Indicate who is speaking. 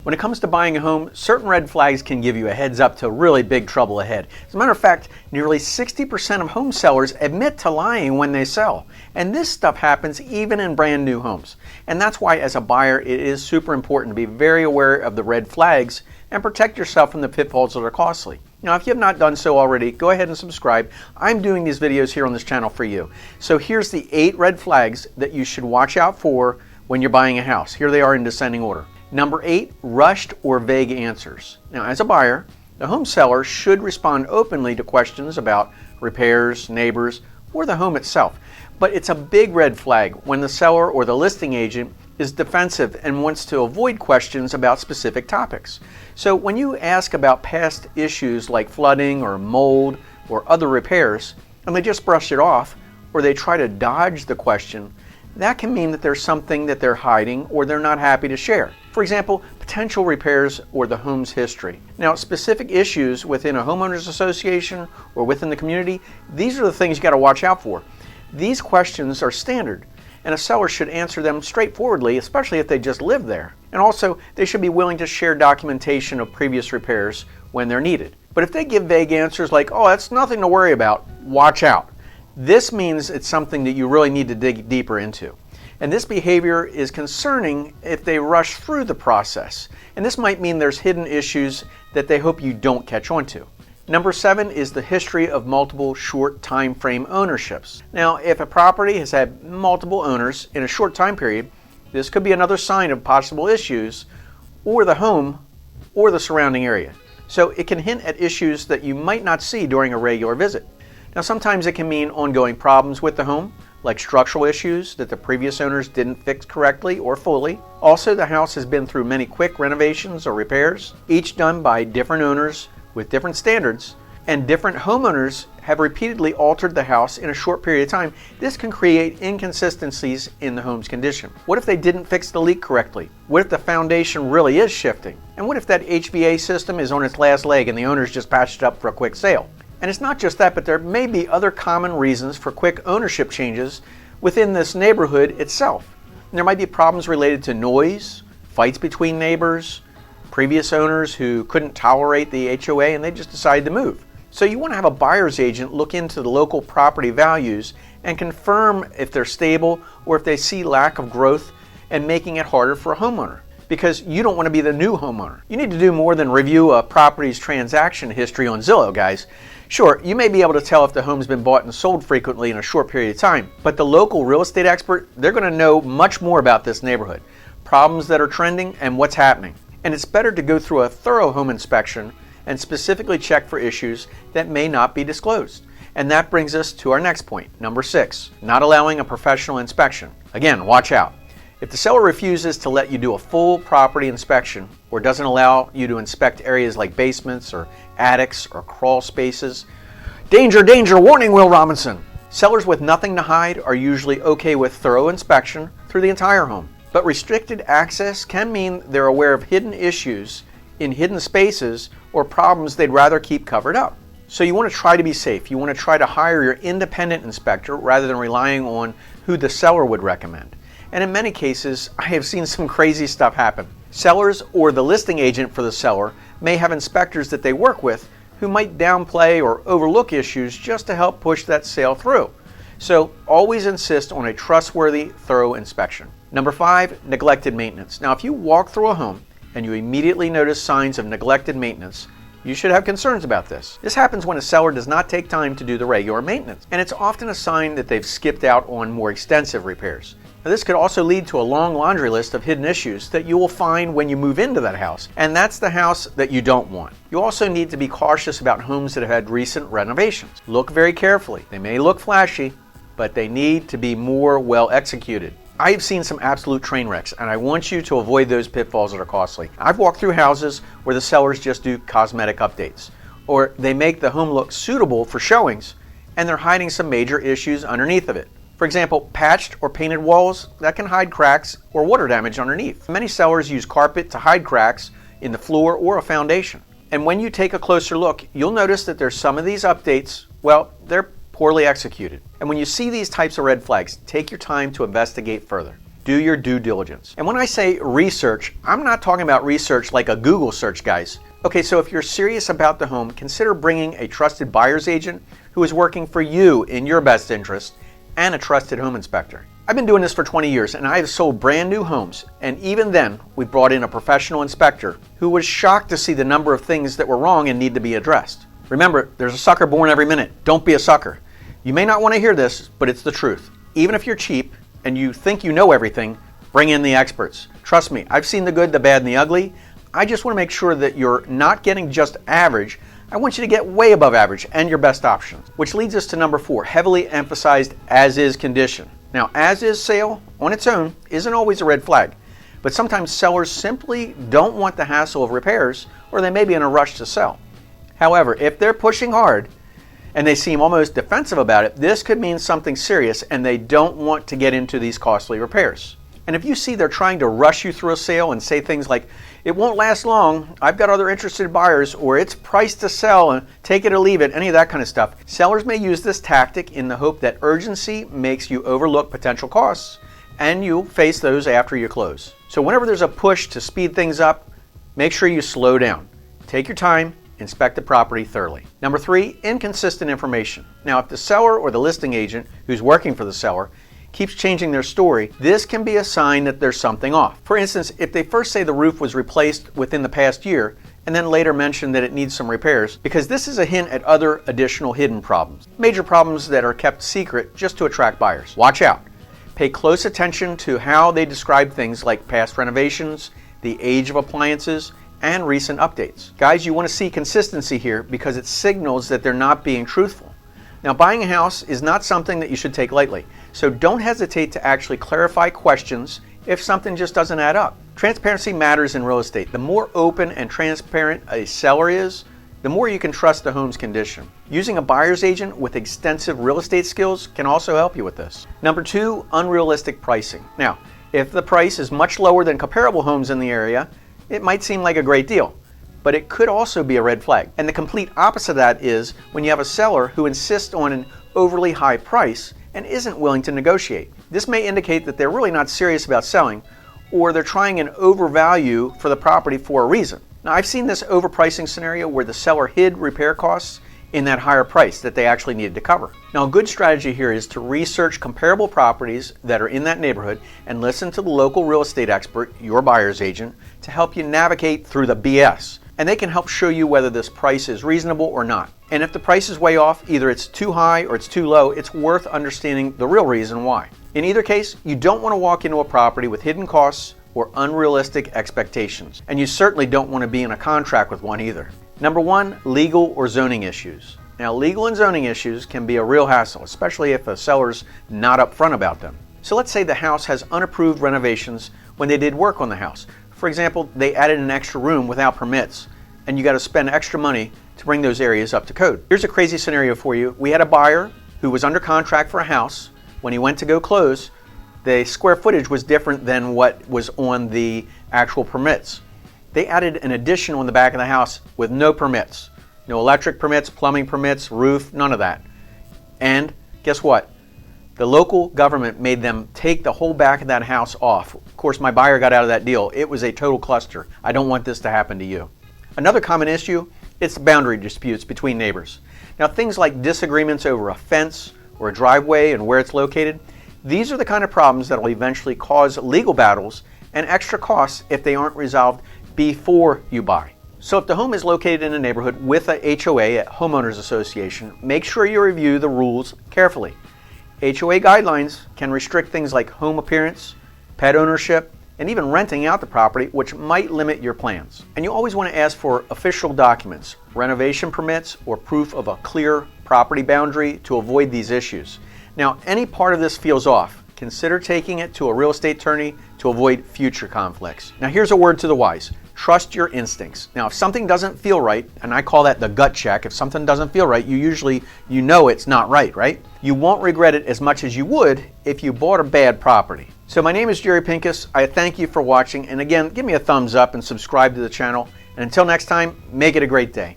Speaker 1: When it comes to buying a home, certain red flags can give you a heads up to really big trouble ahead. As a matter of fact, nearly 60% of home sellers admit to lying when they sell. And this stuff happens even in brand new homes. And that's why as a buyer, it is super important to be very aware of the red flags and protect yourself from the pitfalls that are costly. Now, if you have not done so already, go ahead and subscribe. I'm doing these videos here on this channel for you. So here's the 8 red flags that you should watch out for when you're buying a house. Here they are in descending order. Number 8, rushed or vague answers. Now, as a buyer, the home seller should respond openly to questions about repairs, neighbors, or the home itself. But it's a big red flag when the seller or the listing agent is defensive and wants to avoid questions about specific topics. So when you ask about past issues like flooding or mold or other repairs, and they just brush it off, or they try to dodge the question, that can mean that there's something that they're hiding or they're not happy to share. For example, potential repairs or the home's history. Now, specific issues within a homeowners association or within the community, these are the things you got to watch out for. These questions are standard, and a seller should answer them straightforwardly, especially if they just live there. And also, they should be willing to share documentation of previous repairs when they're needed. But if they give vague answers like, oh, that's nothing to worry about, watch out. This means it's something that you really need to dig deeper into. And this behavior is concerning if they rush through the process. And this might mean there's hidden issues that they hope you don't catch on to. Number 7 is the history of multiple short time frame ownerships. Now, if a property has had multiple owners in a short time period, this could be another sign of possible issues or the home or the surrounding area. So it can hint at issues that you might not see during a regular visit. Now, sometimes it can mean ongoing problems with the home, like structural issues that the previous owners didn't fix correctly or fully. Also, the house has been through many quick renovations or repairs, each done by different owners with different standards, and different homeowners have repeatedly altered the house in a short period of time. This can create inconsistencies in the home's condition. What if they didn't fix the leak correctly? What if the foundation really is shifting? And what if that HVA system is on its last leg and the owners just patched it up for a quick sale? And it's not just that, but there may be other common reasons for quick ownership changes within this neighborhood itself. And there might be problems related to noise, fights between neighbors, previous owners who couldn't tolerate the HOA and they just decided to move. So you want to have a buyer's agent look into the local property values and confirm if they're stable or if they see lack of growth and making it harder for a homeowner. Because you don't want to be the new homeowner. You need to do more than review a property's transaction history on Zillow, guys. Sure, you may be able to tell if the home's been bought and sold frequently in a short period of time, but the local real estate expert, they're going to know much more about this neighborhood, problems that are trending, and what's happening. And it's better to go through a thorough home inspection and specifically check for issues that may not be disclosed. And that brings us to our next point, number 6, not allowing a professional inspection. Again, watch out. If the seller refuses to let you do a full property inspection or doesn't allow you to inspect areas like basements or attics or crawl spaces, danger, danger, warning, Will Robinson. Sellers with nothing to hide are usually okay with thorough inspection through the entire home. But restricted access can mean they're aware of hidden issues in hidden spaces or problems they'd rather keep covered up. So you want to try to be safe. You want to try to hire your independent inspector rather than relying on who the seller would recommend. And in many cases, I have seen some crazy stuff happen. Sellers or the listing agent for the seller may have inspectors that they work with who might downplay or overlook issues just to help push that sale through. So always insist on a trustworthy, thorough inspection. Number 5, neglected maintenance. Now, if you walk through a home and you immediately notice signs of neglected maintenance, you should have concerns about this. This happens when a seller does not take time to do the regular maintenance, and it's often a sign that they've skipped out on more extensive repairs. Now, this could also lead to a long laundry list of hidden issues that you will find when you move into that house, and that's the house that you don't want. You also need to be cautious about homes that have had recent renovations. Look very carefully. They may look flashy, but they need to be more well executed. I've seen some absolute train wrecks, and I want you to avoid those pitfalls that are costly. I've walked through houses where the sellers just do cosmetic updates, or they make the home look suitable for showings, and they're hiding some major issues underneath of it. For example, patched or painted walls that can hide cracks or water damage underneath. Many sellers use carpet to hide cracks in the floor or a foundation. And when you take a closer look, you'll notice that there's some of these updates, well, they're poorly executed. And when you see these types of red flags, take your time to investigate further. do your due diligence. And when I say research, I'm not talking about research like a Google search, guys. Okay, so if you're serious about the home, consider bringing a trusted buyer's agent who is working for you in your best interest and a trusted home inspector. I've been doing this for 20 years and I have sold brand new homes, and even then we brought in a professional inspector who was shocked to see the number of things that were wrong and need to be addressed. Remember, there's a sucker born every minute. Don't be a sucker. You may not want to hear this, but it's the truth. Even if you're cheap and you think you know everything, bring in the experts. Trust me, I've seen the good, the bad, and the ugly. I just want to make sure that you're not getting just average. I want you to get way above average and your best options. Which leads us to number 4, heavily emphasized as-is condition. Now, as-is sale on its own isn't always a red flag, but sometimes sellers simply don't want the hassle of repairs, or they may be in a rush to sell. However, if they're pushing hard and they seem almost defensive about it, this could mean something serious and they don't want to get into these costly repairs. And if you see they're trying to rush you through a sale and say things like, it won't last long, I've got other interested buyers, or it's priced to sell and take it or leave it, any of that kind of stuff, sellers may use this tactic in the hope that urgency makes you overlook potential costs and you'll face those after you close. So whenever there's a push to speed things up, make sure you slow down. Take your time, inspect the property thoroughly. Number 3, inconsistent information. Now, if the seller or the listing agent who's working for the seller keeps changing their story, this can be a sign that there's something off. For instance, if they first say the roof was replaced within the past year and then later mention that it needs some repairs, because this is a hint at other additional hidden problems. Major problems that are kept secret just to attract buyers. Watch out. Pay close attention to how they describe things like past renovations, the age of appliances, and recent updates. Guys, you want to see consistency here because it signals that they're not being truthful. Now, buying a house is not something that you should take lightly, so don't hesitate to actually clarify questions if something just doesn't add up. Transparency matters in real estate. The more open and transparent a seller is, the more you can trust the home's condition. Using a buyer's agent with extensive real estate skills can also help you with this. Number 2, unrealistic pricing. Now, if the price is much lower than comparable homes in the area, it might seem like a great deal, but it could also be a red flag. And the complete opposite of that is when you have a seller who insists on an overly high price and isn't willing to negotiate. This may indicate that they're really not serious about selling, or they're trying an overvalue for the property for a reason. Now, I've seen this overpricing scenario where the seller hid repair costs in that higher price that they actually needed to cover. Now, a good strategy here is to research comparable properties that are in that neighborhood and listen to the local real estate expert, your buyer's agent, to help you navigate through the BS. And they can help show you whether this price is reasonable or not. And if the price is way off, either it's too high or it's too low, it's worth understanding the real reason why. In either case, you don't want to walk into a property with hidden costs or unrealistic expectations. And you certainly don't want to be in a contract with one either. Number 1, legal or zoning issues. Now, legal and zoning issues can be a real hassle, especially if a seller's not upfront about them. So let's say the house has unapproved renovations when they did work on the house. For example, they added an extra room without permits, and you got to spend extra money to bring those areas up to code. Here's a crazy scenario for you. We had a buyer who was under contract for a house. When he went to go close, the square footage was different than what was on the actual permits. They added an addition on the back of the house with no permits. No electric permits, plumbing permits, roof, none of that. And guess what? The local government made them take the whole back of that house off. Of course, my buyer got out of that deal. It was a total cluster. I don't want this to happen to you. Another common issue, it's boundary disputes between neighbors. Now, things like disagreements over a fence or a driveway and where it's located, these are the kind of problems that will eventually cause legal battles and extra costs if they aren't resolved before you buy. So if the home is located in a neighborhood with a HOA, a homeowners association, make sure you review the rules carefully. HOA guidelines can restrict things like home appearance, pet ownership, and even renting out the property, which might limit your plans. And you always want to ask for official documents, renovation permits, or proof of a clear property boundary to avoid these issues. Now, any part of this feels off, consider taking it to a real estate attorney to avoid future conflicts. Now, here's a word to the wise. Trust your instincts. Now, if something doesn't feel right, and I call that the gut check, if something doesn't feel right, you know it's not right? You won't regret it as much as you would if you bought a bad property. So my name is Jerry Pincus. I thank you for watching. And again, give me a thumbs up and subscribe to the channel. And until next time, make it a great day.